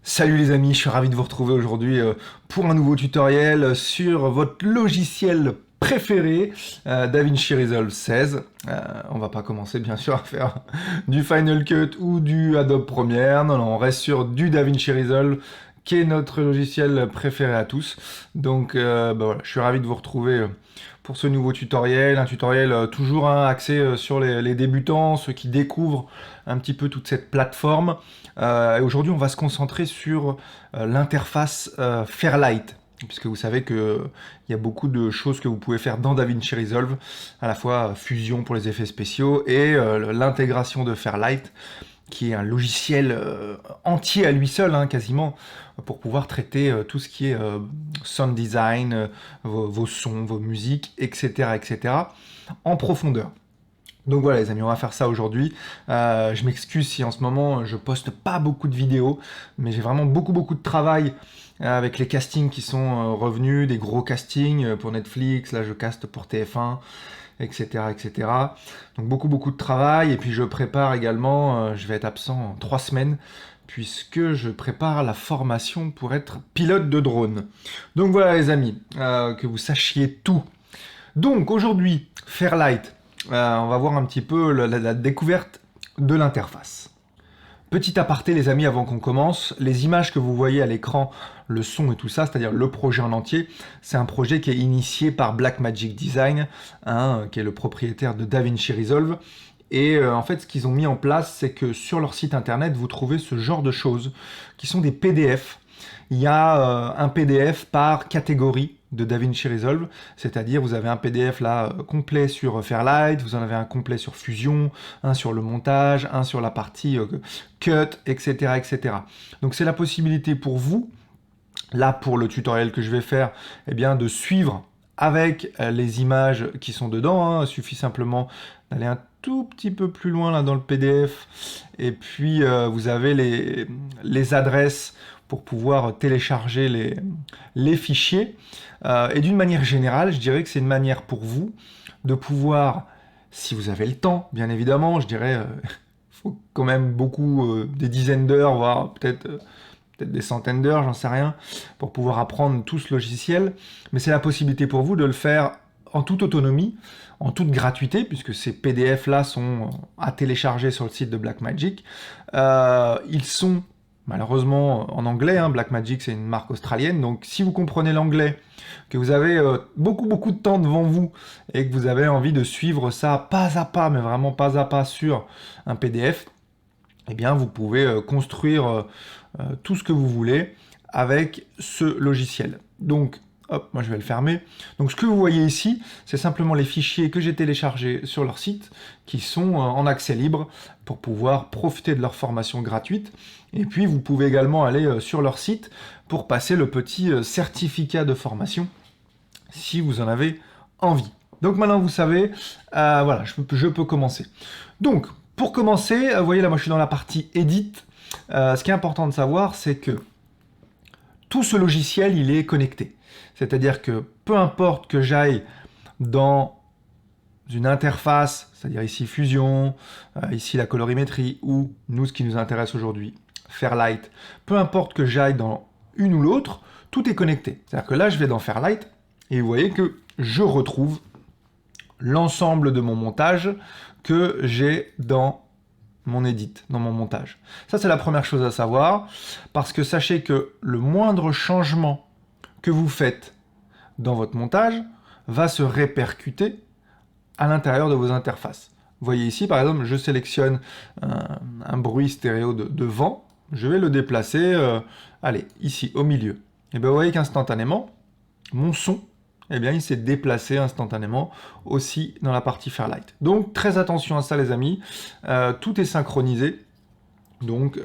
Salut les amis, je suis ravi de vous retrouver aujourd'hui pour un nouveau tutoriel sur votre logiciel préféré, DaVinci Resolve 16. On va pas commencer bien sûr à faire du Final Cut ou du Adobe Premiere, non, on reste sur du DaVinci Resolve qui est notre logiciel préféré à tous. Donc voilà, je suis ravi de vous retrouver pour ce nouveau tutoriel, un tutoriel toujours axé sur les débutants, ceux qui découvrent un petit peu toute cette plateforme. Et aujourd'hui, on va se concentrer sur l'interface Fairlight, puisque vous savez qu'il y a beaucoup de choses que vous pouvez faire dans DaVinci Resolve, à la fois Fusion pour les effets spéciaux et l'intégration de Fairlight, qui est un logiciel entier à lui seul, hein, quasiment, pour pouvoir traiter tout ce qui est sound design, vos sons, vos musiques, etc., etc., en profondeur. Donc voilà les amis, on va faire ça aujourd'hui. Je m'excuse si en ce moment je poste pas beaucoup de vidéos, mais j'ai vraiment beaucoup de travail avec les castings qui sont revenus, des gros castings pour Netflix, là je caste pour TF1, etc. etc. Donc beaucoup de travail, et puis je prépare également, je vais être absent en 3 semaines, puisque je prépare la formation pour être pilote de drone. Donc voilà les amis, que vous sachiez tout. Donc aujourd'hui, Fairlight. On va voir un petit peu la découverte de l'interface. Petit aparté les amis avant qu'on commence, les images que vous voyez à l'écran, le son et tout ça, c'est-à-dire le projet en entier, c'est un projet qui est initié par Blackmagic Design, hein, qui est le propriétaire de DaVinci Resolve. Et en fait, ce qu'ils ont mis en place, c'est que sur leur site internet, vous trouvez ce genre de choses, qui sont des PDF. Il y a un PDF par catégorie de DaVinci Resolve, c'est-à-dire vous avez un PDF là complet sur Fairlight, vous en avez un complet sur Fusion, un sur le montage, un sur la partie cut, etc., etc. Donc c'est la possibilité pour vous, là pour le tutoriel que je vais faire, eh bien, de suivre avec les images qui sont dedans, hein. Il suffit simplement d'aller un tout petit peu plus loin là dans le PDF, et puis vous avez les adresses pour pouvoir télécharger les fichiers. Et d'une manière générale, je dirais que c'est une manière pour vous de pouvoir, si vous avez le temps, bien évidemment, je dirais, faut quand même des dizaines d'heures, voire peut-être des centaines d'heures, j'en sais rien, pour pouvoir apprendre tout ce logiciel. Mais c'est la possibilité pour vous de le faire en toute autonomie, en toute gratuité, puisque ces PDF-là sont à télécharger sur le site de Blackmagic. Ils sont malheureusement en anglais, hein. Blackmagic c'est une marque australienne, donc si vous comprenez l'anglais, que vous avez beaucoup de temps devant vous, et que vous avez envie de suivre ça pas à pas, mais vraiment pas à pas sur un PDF, eh bien vous pouvez construire tout ce que vous voulez avec ce logiciel. Donc hop, moi je vais le fermer. Donc ce que vous voyez ici, c'est simplement les fichiers que j'ai téléchargés sur leur site, qui sont en accès libre pour pouvoir profiter de leur formation gratuite. Et puis vous pouvez également aller sur leur site pour passer le petit certificat de formation, si vous en avez envie. Donc maintenant vous savez, voilà, je peux commencer. Donc pour commencer, vous voyez là moi je suis dans la partie Edit. Ce qui est important de savoir, c'est que tout ce logiciel, il est connecté. C'est-à-dire que peu importe que j'aille dans une interface, c'est-à-dire ici Fusion, ici la colorimétrie, ou nous, ce qui nous intéresse aujourd'hui, Fairlight, peu importe que j'aille dans une ou l'autre, tout est connecté. C'est-à-dire que là, je vais dans Fairlight, et vous voyez que je retrouve l'ensemble de mon montage que j'ai dans mon edit, dans mon montage. Ça, c'est la première chose à savoir, parce que sachez que le moindre changement que vous faites dans votre montage va se répercuter à l'intérieur de vos interfaces. Vous voyez ici, par exemple, je sélectionne un bruit stéréo de vent, je vais le déplacer, allez, ici, au milieu. Et bien vous voyez qu'instantanément, mon son, eh bien, il s'est déplacé instantanément aussi dans la partie Fairlight. Donc, très attention à ça, les amis. Tout est synchronisé. Donc,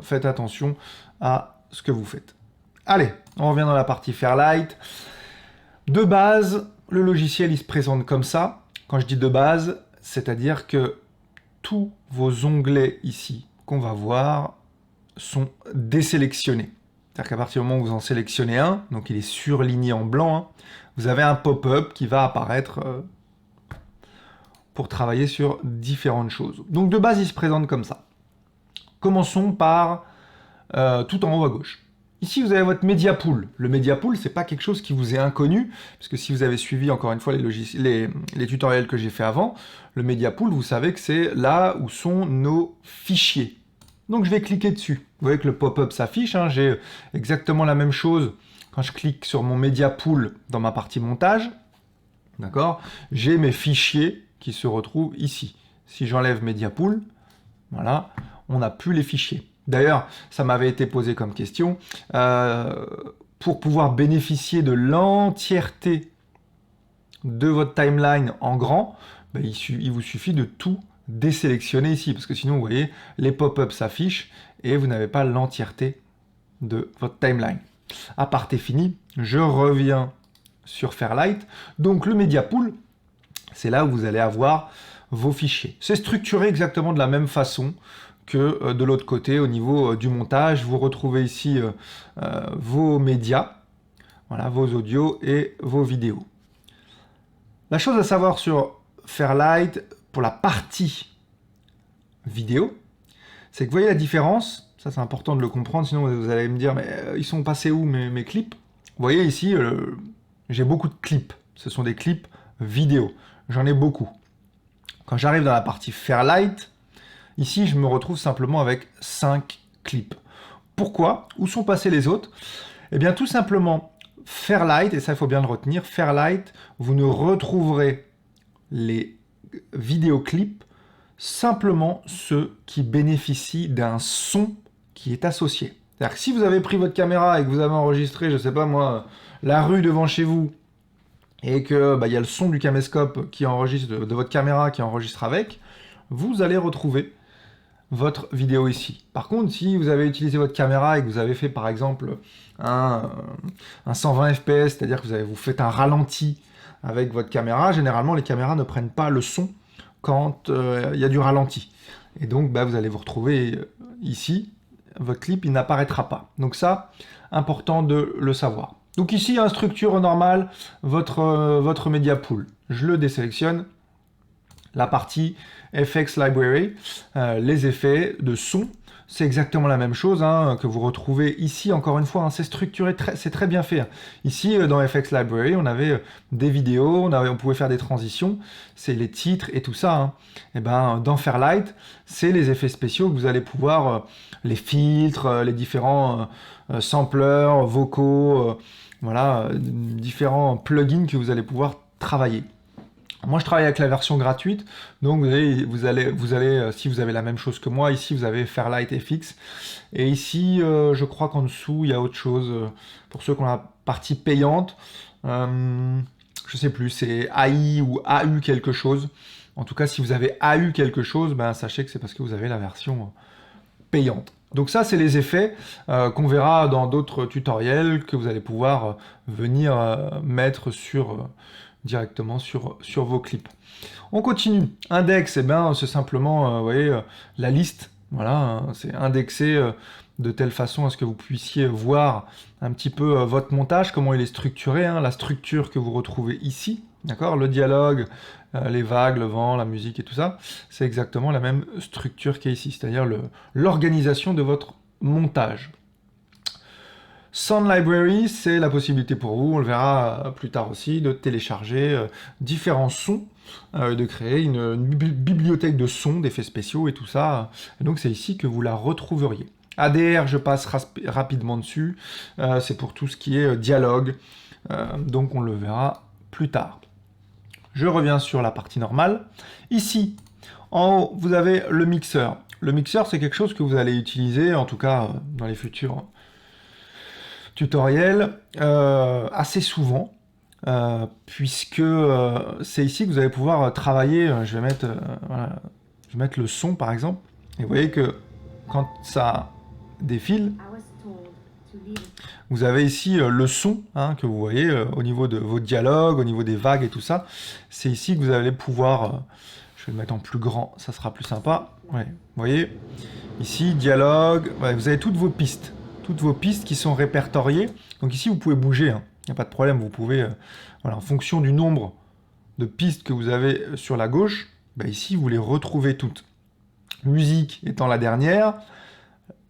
faites attention à ce que vous faites. Allez, on revient dans la partie Fairlight. De base, le logiciel, il se présente comme ça. Quand je dis de base, c'est-à-dire que tous vos onglets ici qu'on va voir sont désélectionnés. C'est-à-dire qu'à partir du moment où vous en sélectionnez un, donc il est surligné en blanc, hein, vous avez un pop-up qui va apparaître pour travailler sur différentes choses. Donc de base, il se présente comme ça. Commençons par tout en haut à gauche. Ici, vous avez votre Media Pool. Le Media Pool, c'est pas quelque chose qui vous est inconnu, parce que si vous avez suivi encore une fois les tutoriels que j'ai fait avant, le Media Pool, vous savez que c'est là où sont nos fichiers. Donc je vais cliquer dessus. Vous voyez que le pop-up s'affiche, hein, j'ai exactement la même chose quand je clique sur mon Media Pool dans ma partie montage. D'accord? J'ai mes fichiers qui se retrouvent ici. Si j'enlève Media Pool, voilà, on n'a plus les fichiers. D'ailleurs, ça m'avait été posé comme question. Pour pouvoir bénéficier de l'entièreté de votre timeline en grand, ben, il vous suffit de tout désélectionner ici, parce que sinon, vous voyez, les pop-ups s'affichent et vous n'avez pas l'entièreté de votre timeline. Aparté fini, je reviens sur Fairlight. Donc, le Media Pool, c'est là où vous allez avoir vos fichiers. C'est structuré exactement de la même façon que de l'autre côté, au niveau du montage. Vous retrouvez ici vos médias, voilà, vos audios et vos vidéos. La chose à savoir sur Fairlight, pour la partie vidéo, c'est que vous voyez la différence, ça c'est important de le comprendre, sinon vous allez me dire, mais ils sont passés où mes clips? Vous voyez ici, j'ai beaucoup de clips, ce sont des clips vidéo, j'en ai beaucoup. Quand j'arrive dans la partie Fairlight, ici, je me retrouve simplement avec 5 clips. Pourquoi? Où sont passés les autres? Eh bien, tout simplement, Fairlight, et ça, il faut bien le retenir, Fairlight, vous ne retrouverez les vidéoclips simplement ceux qui bénéficient d'un son qui est associé. C'est-à-dire que si vous avez pris votre caméra et que vous avez enregistré, je ne sais pas moi, la rue devant chez vous, et que y a le son du caméscope qui enregistre de votre caméra qui enregistre avec, vous allez retrouver votre vidéo ici. Par contre, si vous avez utilisé votre caméra et que vous avez fait par exemple un 120 fps, c'est-à-dire que vous faites un ralenti avec votre caméra, généralement les caméras ne prennent pas le son quand il y a du ralenti. Et donc vous allez vous retrouver ici, votre clip il n'apparaîtra pas. Donc ça, important de le savoir. Donc ici, une structure normale, votre Media Pool. Je le désélectionne. La partie FX Library, les effets de son, c'est exactement la même chose hein, que vous retrouvez ici. Encore une fois, hein, c'est structuré, c'est très bien fait. Hein. Ici, dans FX Library, on avait des vidéos, on pouvait faire des transitions, c'est les titres et tout ça. Hein. Et ben, dans Fairlight, c'est les effets spéciaux que vous allez pouvoir, les filtres, les différents samplers, vocaux, voilà, différents plugins que vous allez pouvoir travailler. Moi, je travaille avec la version gratuite, donc vous allez, si vous avez la même chose que moi, ici vous avez Fairlight FX, et ici, je crois qu'en dessous, il y a autre chose, pour ceux qui ont la partie payante, je sais plus, c'est AI ou AU quelque chose. En tout cas, si vous avez AU quelque chose, sachez que c'est parce que vous avez la version payante. Donc ça, c'est les effets qu'on verra dans d'autres tutoriels que vous allez pouvoir venir mettre directement sur vos clips. On continue. Index, c'est simplement, vous voyez, la liste. Voilà, hein, c'est indexé de telle façon à ce que vous puissiez voir un petit peu votre montage, comment il est structuré, hein, la structure que vous retrouvez ici. D'accord? Le dialogue, les vagues, le vent, la musique et tout ça, c'est exactement la même structure qu'il y a ici, c'est-à-dire l'organisation de votre montage. Sound Library, c'est la possibilité pour vous, on le verra plus tard aussi, de télécharger différents sons, de créer une bibliothèque de sons, d'effets spéciaux et tout ça. Et donc c'est ici que vous la retrouveriez. ADR, je passe rapidement dessus, c'est pour tout ce qui est dialogue, donc on le verra plus tard. Je reviens sur la partie normale. Ici, en haut, vous avez le mixeur. Le mixeur, c'est quelque chose que vous allez utiliser, en tout cas dans les futurs tutoriels, assez souvent, puisque c'est ici que vous allez pouvoir travailler. Je vais mettre le son, par exemple. Et vous voyez que quand ça défile, vous avez ici le son hein, que vous voyez au niveau de vos dialogues, au niveau des vagues et tout ça. C'est ici que vous allez pouvoir... je vais le mettre en plus grand, ça sera plus sympa. Ouais, vous voyez, ici, dialogue, ouais, vous avez toutes vos pistes qui sont répertoriées. Donc ici, vous pouvez bouger, il n'y a pas de problème. Vous pouvez, en fonction du nombre de pistes que vous avez sur la gauche, ici, vous les retrouvez toutes. Musique étant la dernière,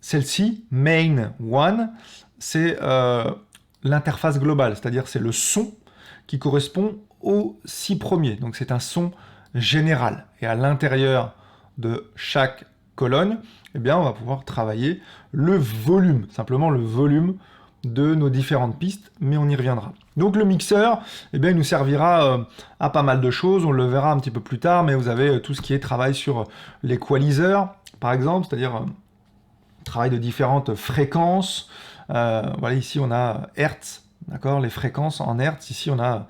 Celle-ci, Main 1, c'est l'interface globale, c'est-à-dire c'est le son qui correspond aux 6 premiers. Donc c'est un son général. Et à l'intérieur de chaque colonne, eh bien, on va pouvoir travailler le volume, simplement le volume de nos différentes pistes, mais on y reviendra. Donc le mixeur, eh bien, il nous servira à pas mal de choses, on le verra un petit peu plus tard, mais vous avez tout ce qui est travail sur l'équaliseur, par exemple, c'est-à-dire travail de différentes fréquences. Voilà, ici on a Hertz, d'accord, les fréquences en Hertz, ici on a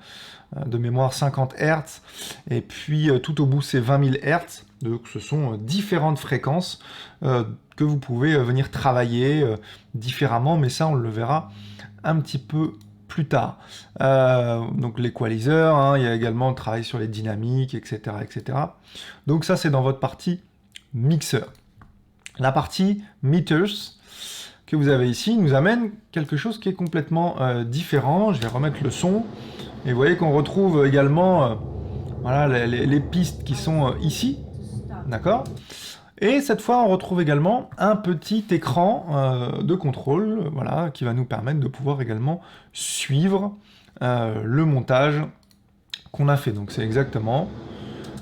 de mémoire 50 Hertz, et puis tout au bout c'est 20 000 Hertz, donc ce sont différentes fréquences que vous pouvez venir travailler différemment, mais ça on le verra un petit peu plus tard. Donc l'équaliseur, hein, il y a également le travail sur les dynamiques, etc., etc. Donc ça c'est dans votre partie mixeur. La partie meters que vous avez ici nous amène quelque chose qui est complètement différent. Je vais remettre le son. Et vous voyez qu'on retrouve également voilà, les pistes qui sont ici. D'accord ? Et cette fois, on retrouve également un petit écran de contrôle voilà, qui va nous permettre de pouvoir également suivre le montage qu'on a fait. Donc c'est exactement...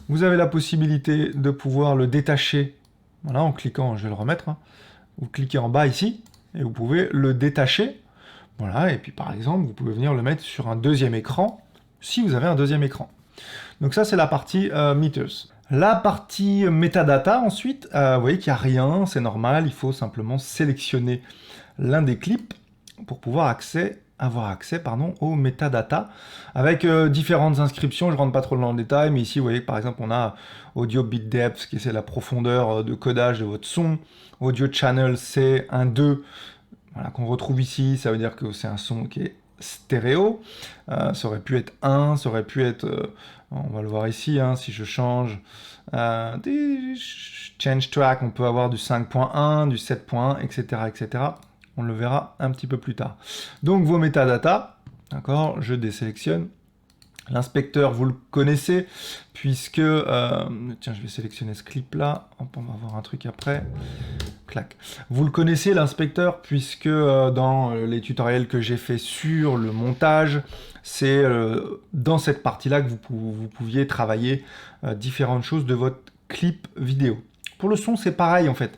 Vous avez la possibilité de pouvoir le détacher voilà, en cliquant, je vais le remettre. Hein. Vous cliquez en bas ici et vous pouvez le détacher. Voilà, et puis par exemple, vous pouvez venir le mettre sur un deuxième écran, si vous avez un deuxième écran. Donc ça, c'est la partie meters. La partie metadata, ensuite, vous voyez qu'il n'y a rien, c'est normal, il faut simplement sélectionner l'un des clips pour pouvoir avoir accès aux metadata, avec différentes inscriptions, je ne rentre pas trop dans le détail, mais ici, vous voyez, par exemple, on a audio bit depth, qui c'est la profondeur de codage de votre son, audio channel, c'est un 2, voilà, qu'on retrouve ici, ça veut dire que c'est un son qui est stéréo. Ça aurait pu être 1, ça aurait pu être... on va le voir ici, hein, si je change... change track, on peut avoir du 5.1, du 7.1, etc., etc. On le verra un petit peu plus tard. Donc vos métadatas, d'accord, je désélectionne. L'inspecteur, vous le connaissez, puisque... tiens, je vais sélectionner ce clip-là. On va voir un truc après. Clac. Vous le connaissez, l'inspecteur, puisque dans les tutoriels que j'ai fait sur le montage, c'est dans cette partie-là que vous pouviez travailler différentes choses de votre clip vidéo. Pour le son, c'est pareil en fait.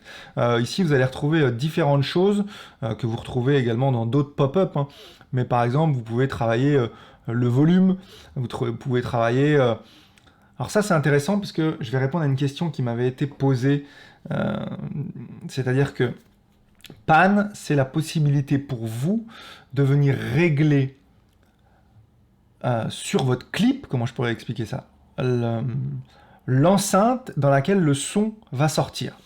Ici, vous allez retrouver différentes choses que vous retrouvez également dans d'autres pop-up. Hein. Mais par exemple, vous pouvez travailler le volume, vous pouvez travailler... Alors ça, c'est intéressant parce que je vais répondre à une question qui m'avait été posée. C'est-à-dire que pan, c'est la possibilité pour vous de venir régler sur votre clip, comment je pourrais expliquer ça, l'enceinte dans laquelle le son va sortir.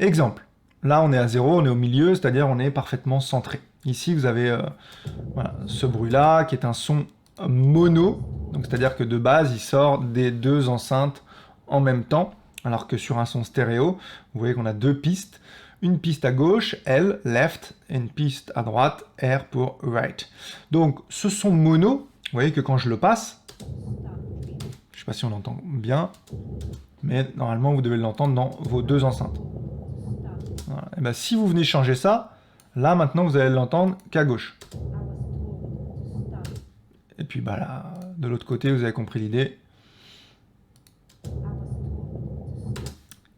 Exemple, là on est à 0, on est au milieu, c'est-à-dire on est parfaitement centré. Ici vous avez voilà, ce bruit-là qui est un son mono, donc c'est-à-dire que de base il sort des deux enceintes en même temps, alors que sur un son stéréo, vous voyez qu'on a deux pistes, une piste à gauche, L, left, et une piste à droite, R pour right. Donc ce son mono, vous voyez que quand je le passe, je ne sais pas si on l'entend bien, mais normalement vous devez l'entendre dans vos deux enceintes. Voilà. Et bien, si vous venez changer ça, là maintenant vous allez l'entendre qu'à gauche. Et puis bah, là, de l'autre côté, vous avez compris l'idée.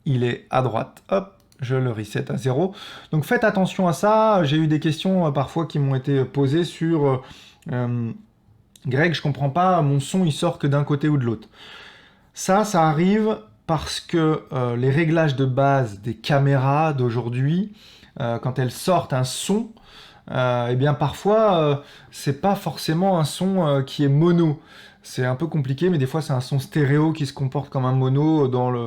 Il est à droite. Hop, je le reset à 0. Donc faites attention à ça. J'ai eu des questions parfois qui m'ont été posées sur Greg, je comprends pas, mon son il sort que d'un côté ou de l'autre. Ça arrive parce que les réglages de base des caméras d'aujourd'hui, quand elles sortent un son, eh bien parfois c'est pas forcément un son qui est mono. C'est un peu compliqué, mais des fois c'est un son stéréo qui se comporte comme un mono dans le...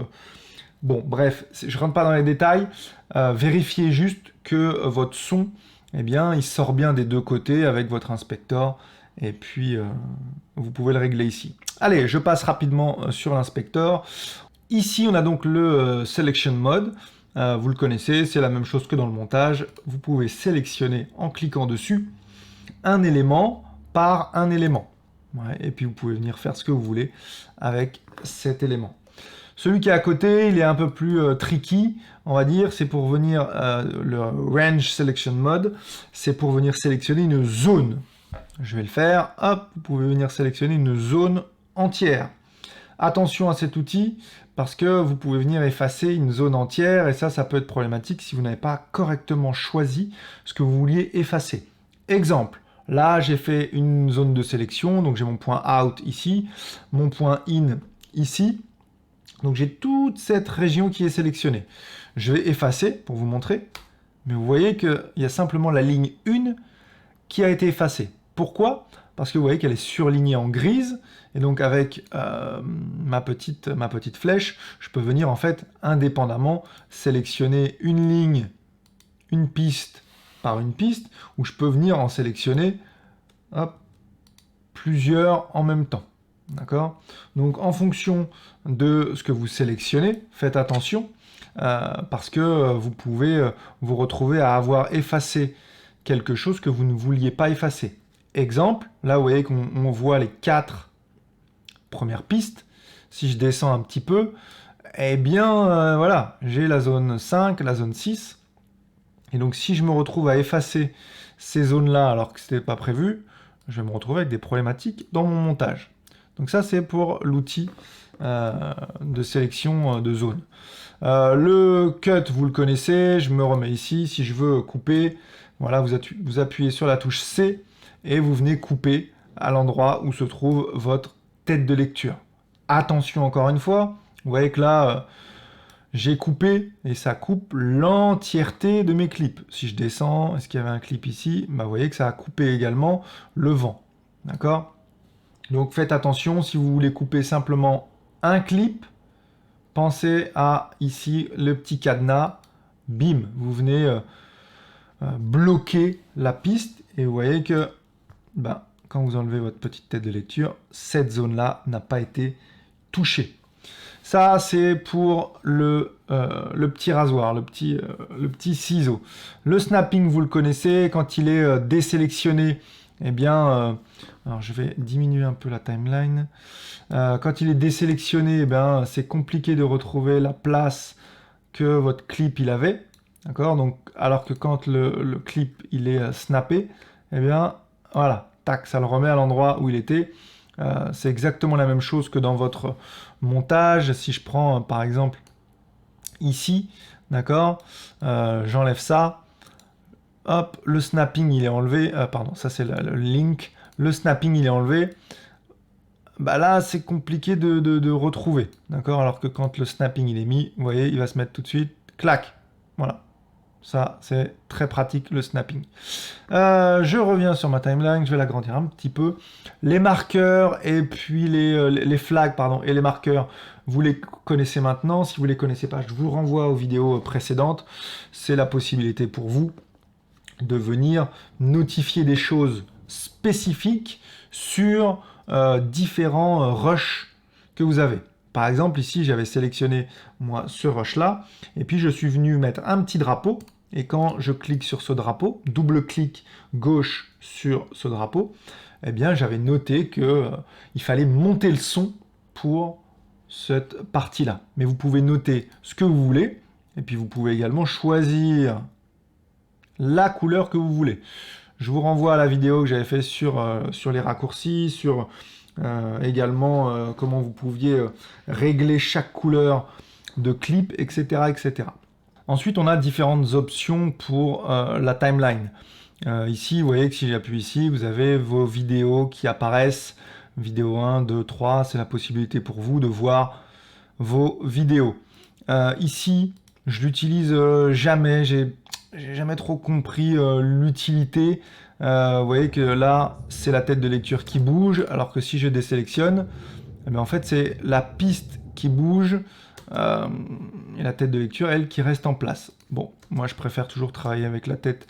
Bon, bref, je rentre pas dans les détails. Vérifiez juste que votre son, eh bien, il sort bien des deux côtés avec votre inspecteur. Et puis, vous pouvez le régler ici. Allez, je passe rapidement sur l'inspecteur. Ici, on a donc le Selection Mode. Vous le connaissez, c'est la même chose que dans le montage. Vous pouvez sélectionner en cliquant dessus un élément par un élément. Ouais, et puis, vous pouvez venir faire ce que vous voulez avec cet élément. Celui qui est à côté, il est un peu plus tricky, on va dire, c'est pour venir, le Range Selection Mode, c'est pour venir sélectionner une zone. Je vais le faire, hop, vous pouvez venir sélectionner une zone entière. Attention à cet outil, parce que vous pouvez venir effacer une zone entière, et ça peut être problématique si vous n'avez pas correctement choisi ce que vous vouliez effacer. Exemple, là j'ai fait une zone de sélection, donc j'ai mon point out ici, mon point in ici, donc j'ai toute cette région qui est sélectionnée. Je vais effacer pour vous montrer, mais vous voyez qu'il y a simplement la ligne 1 qui a été effacée. Pourquoi? Parce que vous voyez qu'elle est surlignée en grise, et donc avec ma petite flèche, je peux venir en fait indépendamment sélectionner une ligne, une piste par une piste, ou je peux venir en sélectionner hop, plusieurs en même temps. D'accord? Donc en fonction de ce que vous sélectionnez, faites attention, parce que vous pouvez vous retrouver à avoir effacé quelque chose que vous ne vouliez pas effacer. Exemple, là vous voyez qu'on voit les 4 premières pistes. Si je descends un petit peu, eh bien voilà, j'ai la zone 5, la zone 6. Et donc si je me retrouve à effacer ces zones-là alors que ce n'était pas prévu, je vais me retrouver avec des problématiques dans mon montage. Donc ça c'est pour l'outil de sélection de zone. Le cut, vous le connaissez, je me remets ici. Si je veux couper, voilà, vous appuyez sur la touche C et vous venez couper à l'endroit où se trouve votre tête de lecture. Attention encore une fois, vous voyez que là, j'ai coupé et ça coupe l'entièreté de mes clips. Si je descends, est-ce qu'il y avait un clip ici? Bah, vous voyez que ça a coupé également le vent. D'accord? Donc faites attention, si vous voulez couper simplement un clip, pensez à ici le petit cadenas, bim, vous venez bloquer la piste et vous voyez que quand vous enlevez votre petite tête de lecture, cette zone-là n'a pas été touchée. Ça, c'est pour le petit rasoir, le petit ciseau. Le snapping, vous le connaissez, quand il est désélectionné, eh bien, alors je vais diminuer un peu la timeline. Quand il est désélectionné, eh bien, c'est compliqué de retrouver la place que votre clip il avait. D'accord? Donc, alors que quand le clip il est snappé, eh bien, voilà, tac, ça le remet à l'endroit où il était. C'est exactement la même chose que dans votre montage. Si je prends par exemple ici, d'accord, j'enlève ça, hop, le snapping il est enlevé, pardon, ça c'est le link, le snapping il est enlevé, bah là c'est compliqué de retrouver, d'accord, alors que quand le snapping il est mis, vous voyez, il va se mettre tout de suite, clac, voilà. Ça, c'est très pratique, le snapping. Je reviens sur ma timeline, je vais l'agrandir un petit peu. Les marqueurs et puis les flags, pardon, et les marqueurs, vous les connaissez maintenant. Si vous ne les connaissez pas, je vous renvoie aux vidéos précédentes. C'est la possibilité pour vous de venir notifier des choses spécifiques sur différents rushs que vous avez. Par exemple, ici, j'avais sélectionné, moi, ce rush-là, et puis je suis venu mettre un petit drapeau, et quand je clique sur ce drapeau, double-clic gauche sur ce drapeau, eh bien, j'avais noté que il fallait monter le son pour cette partie-là. Mais vous pouvez noter ce que vous voulez, et puis vous pouvez également choisir la couleur que vous voulez. Je vous renvoie à la vidéo que j'avais fait sur les raccourcis, sur également comment vous pouviez régler chaque couleur de clip, etc., etc. Ensuite, on a différentes options pour la timeline. Ici, vous voyez que si j'appuie ici, vous avez vos vidéos qui apparaissent. Vidéo 1, 2, 3, c'est la possibilité pour vous de voir vos vidéos. Ici, je l'utilise jamais, j'ai jamais trop compris l'utilité. Vous voyez que là, c'est la tête de lecture qui bouge, alors que si je désélectionne, eh bien, en fait, c'est la piste qui bouge et la tête de lecture, elle, qui reste en place. Bon, moi, je préfère toujours travailler avec la tête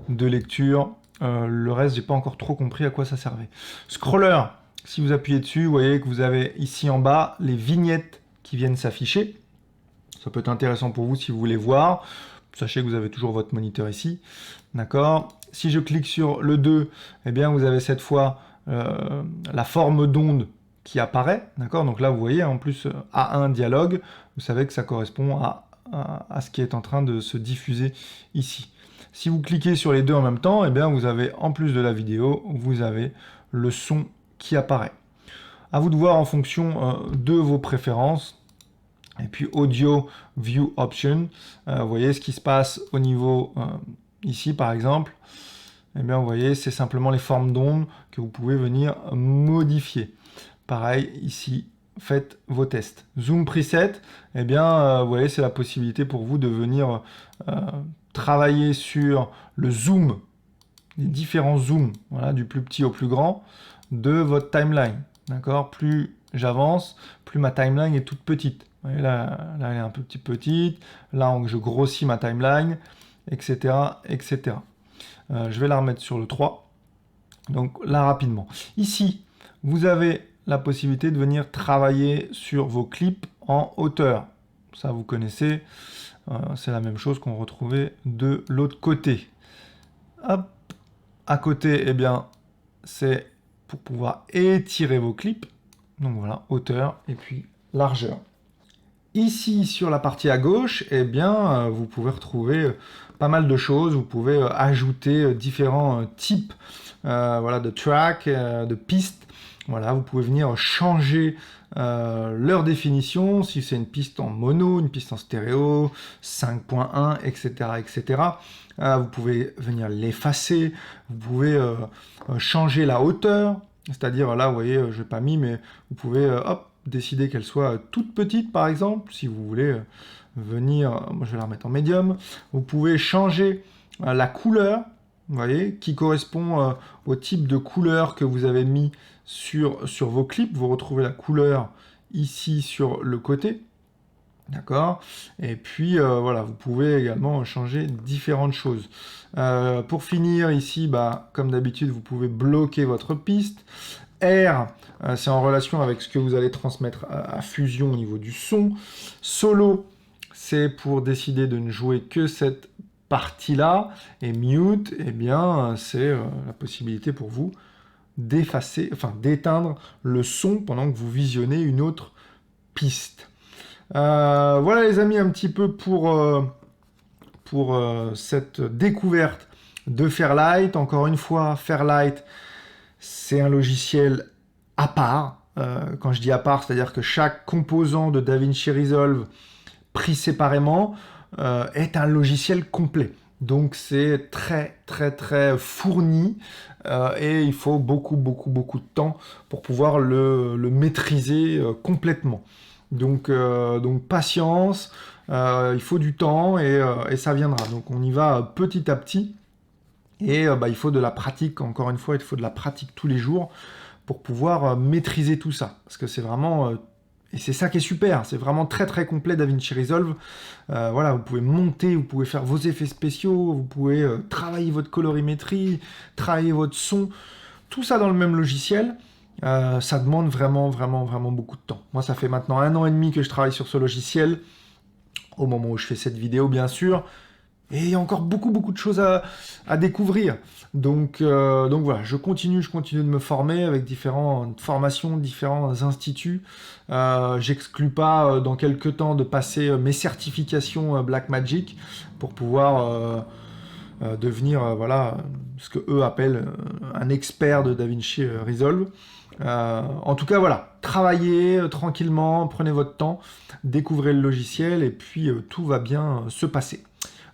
de lecture. Le reste, j'ai pas encore trop compris à quoi ça servait. Scroller, si vous appuyez dessus, vous voyez que vous avez ici en bas les vignettes qui viennent s'afficher. Ça peut être intéressant pour vous si vous voulez voir. Sachez que vous avez toujours votre moniteur ici. D'accord? Si je clique sur le 2, eh bien, vous avez cette fois la forme d'onde qui apparaît, d'accord? Donc là, vous voyez, en plus, A1 dialogue, vous savez que ça correspond à ce qui est en train de se diffuser ici. Si vous cliquez sur les deux en même temps, eh bien, vous avez, en plus de la vidéo, vous avez le son qui apparaît. À vous de voir en fonction de vos préférences. Et puis Audio View Option, vous voyez ce qui se passe au niveau ici par exemple. Eh bien vous voyez, c'est simplement les formes d'ondes que vous pouvez venir modifier. Pareil ici, faites vos tests. Zoom Preset, eh bien vous voyez, c'est la possibilité pour vous de venir travailler sur le zoom, les différents zooms, voilà, du plus petit au plus grand, de votre timeline. D'accord? Plus j'avance, plus ma timeline est toute petite. Vous voyez, là, elle est un peu petite. Là, je grossis ma timeline, etc. etc. Je vais la remettre sur le 3. Donc là, rapidement. Ici, vous avez la possibilité de venir travailler sur vos clips en hauteur. Ça, vous connaissez. C'est la même chose qu'on retrouvait de l'autre côté. Hop. À côté, eh bien, c'est pour pouvoir étirer vos clips. Donc voilà, hauteur et puis largeur. Ici, sur la partie à gauche, eh bien, vous pouvez retrouver pas mal de choses. Vous pouvez ajouter différents types voilà, de tracks, de pistes. Voilà, vous pouvez venir changer leur définition, si c'est une piste en mono, une piste en stéréo, 5.1, etc. etc. Vous pouvez venir l'effacer, vous pouvez changer la hauteur, c'est-à-dire là, vous voyez, je n'ai pas mis, mais vous pouvez hop, décider qu'elle soit toute petite, par exemple, si vous voulez venir, moi je vais la remettre en médium. Vous pouvez changer la couleur, vous voyez, qui correspond au type de couleur que vous avez mis sur vos clips. Vous retrouvez la couleur ici sur le côté. D'accord? Et puis, voilà, vous pouvez également changer différentes choses. Pour finir, ici, bah, comme d'habitude, vous pouvez bloquer votre piste. R, c'est en relation avec ce que vous allez transmettre à Fusion au niveau du son. Solo, c'est pour décider de ne jouer que cette partie-là. Et Mute, eh bien, c'est la possibilité pour vous d'effacer, enfin d'éteindre le son pendant que vous visionnez une autre piste. Voilà les amis, un petit peu pour cette découverte de Fairlight. Encore une fois, Fairlight, c'est un logiciel à part. Quand je dis à part, c'est-à-dire que chaque composant de DaVinci Resolve pris séparément est un logiciel complet. Donc c'est très fourni et il faut beaucoup de temps pour pouvoir le maîtriser complètement. Donc patience, il faut du temps et ça viendra. Donc on y va petit à petit et il faut de la pratique, encore une fois, il faut de la pratique tous les jours pour pouvoir maîtriser tout ça. Parce que c'est vraiment... et c'est ça qui est super, c'est vraiment très complet DaVinci Resolve. Voilà, vous pouvez monter, vous pouvez faire vos effets spéciaux, vous pouvez travailler votre colorimétrie, travailler votre son, tout ça dans le même logiciel. Ça demande vraiment beaucoup de temps. Moi, ça fait maintenant 1 an et demi que je travaille sur ce logiciel, au moment où je fais cette vidéo, bien sûr. Et il y a encore beaucoup de choses à découvrir. Donc voilà, je continue de me former avec différentes formations, différents instituts. J'exclus pas dans quelques temps de passer mes certifications Blackmagic pour pouvoir devenir voilà, ce que eux appellent un expert de DaVinci Resolve. En tout cas, voilà, travaillez tranquillement, prenez votre temps, découvrez le logiciel et puis tout va bien se passer.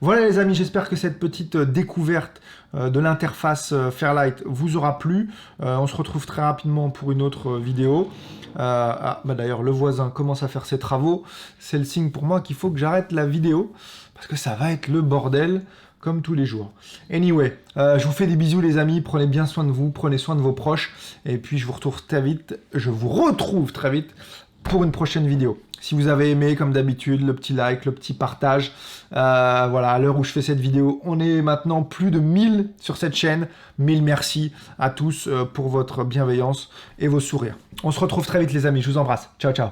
Voilà les amis, j'espère que cette petite découverte de l'interface Fairlight vous aura plu. On se retrouve très rapidement pour une autre vidéo. D'ailleurs, le voisin commence à faire ses travaux. C'est le signe pour moi qu'il faut que j'arrête la vidéo parce que ça va être le bordel comme tous les jours. Anyway, je vous fais des bisous les amis, prenez bien soin de vous, prenez soin de vos proches et puis je vous retrouve très vite pour une prochaine vidéo. Si vous avez aimé, comme d'habitude, le petit like, le petit partage. Voilà, à l'heure où je fais cette vidéo, on est maintenant plus de 1000 sur cette chaîne. 1000 merci à tous pour votre bienveillance et vos sourires. On se retrouve très vite les amis, je vous embrasse. Ciao.